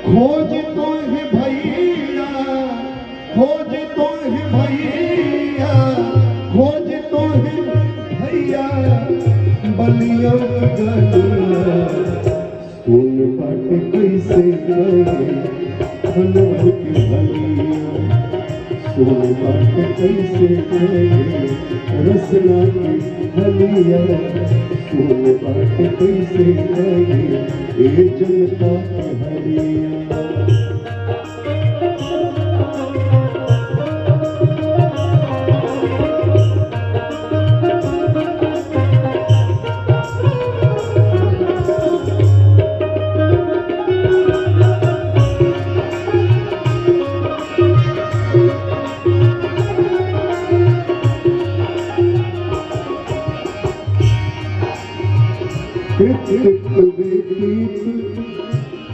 खोज तो है भैया, खोज तो है भैया, खोज तो है भैया बलिया गलिया। सुन बाट कैसे गए खनवर की बलिया, सुन बाट कैसे गए रसना की बलिया, सुन बाट कैसे गए ये जनता की हरिया।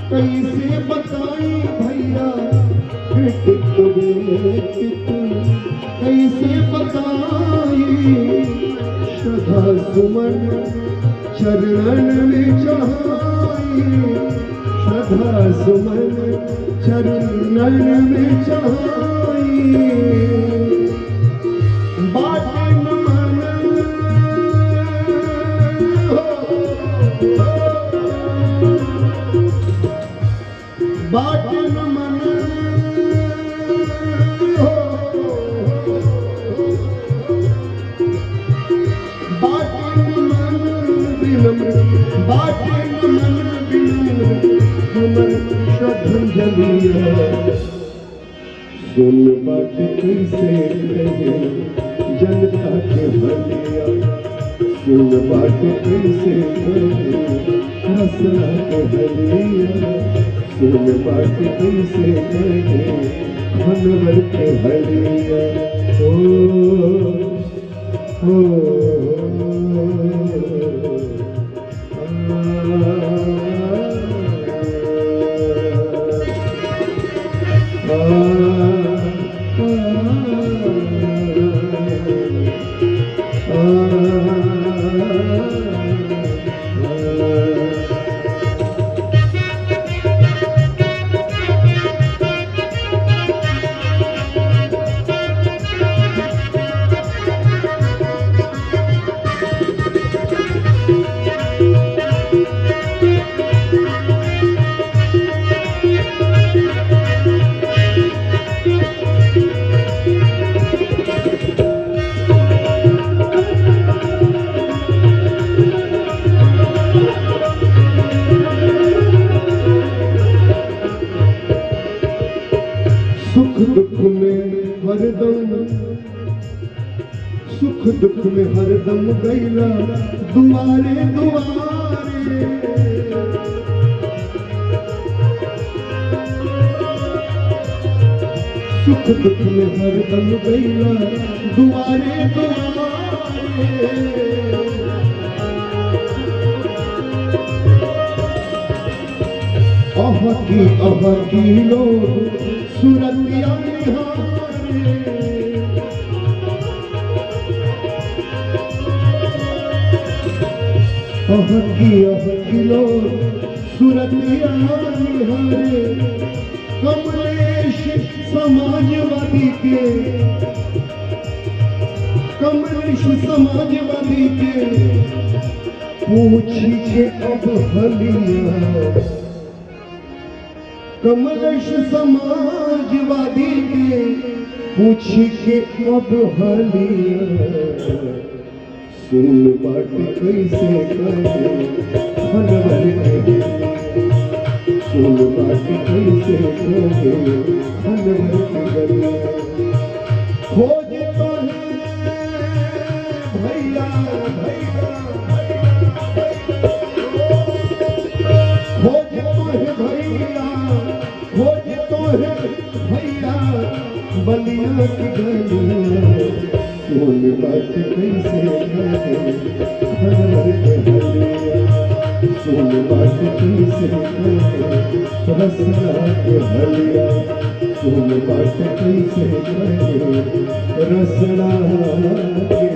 कैसे बताई भैया कैसे बताई, श्रद्धा सुमन चरणन में चढ़ाई, श्रद्धा सुमन चरणन में चढ़ाई। बाटन मन हो, बाटन मन विनम्र, बाटन मन विनम्र हमर श्रद्धांजलि है। सुन बाट कैसे कहे जनता के भलिया, सुन बाट कैसे कहे रसना के भलिया, सुन बाट कैसे कहे खनवर के हलिया। सुख दुख में हरदम, सुख दुख में हरदम गैला दुआरे दुआरे। सुख दुख में हरदम गैला दुआरे दुआरे। अह की लोग सुरतिया निहारे, अह की लोग सुरतिया निहारे। कमलेश समाजवादी के, कमलेश समाजवादी के पूछिए अब हलिया, कमलेश समाजवादी के पूछी के अब हलिया। सुन बाट कैसे कहे खनवर के, सुन बाट कैसे कहे खनवर के गलिया। खोज तो है भैया, भैया खोज तो है भैया, खोज तो है भैया बलिया की गलिया। सुन बाट कैसे कहे खनवर के हलिया, सुन बाट कैसे कहे रसना के हलिया, सुन बाट कैसे कहे रसना के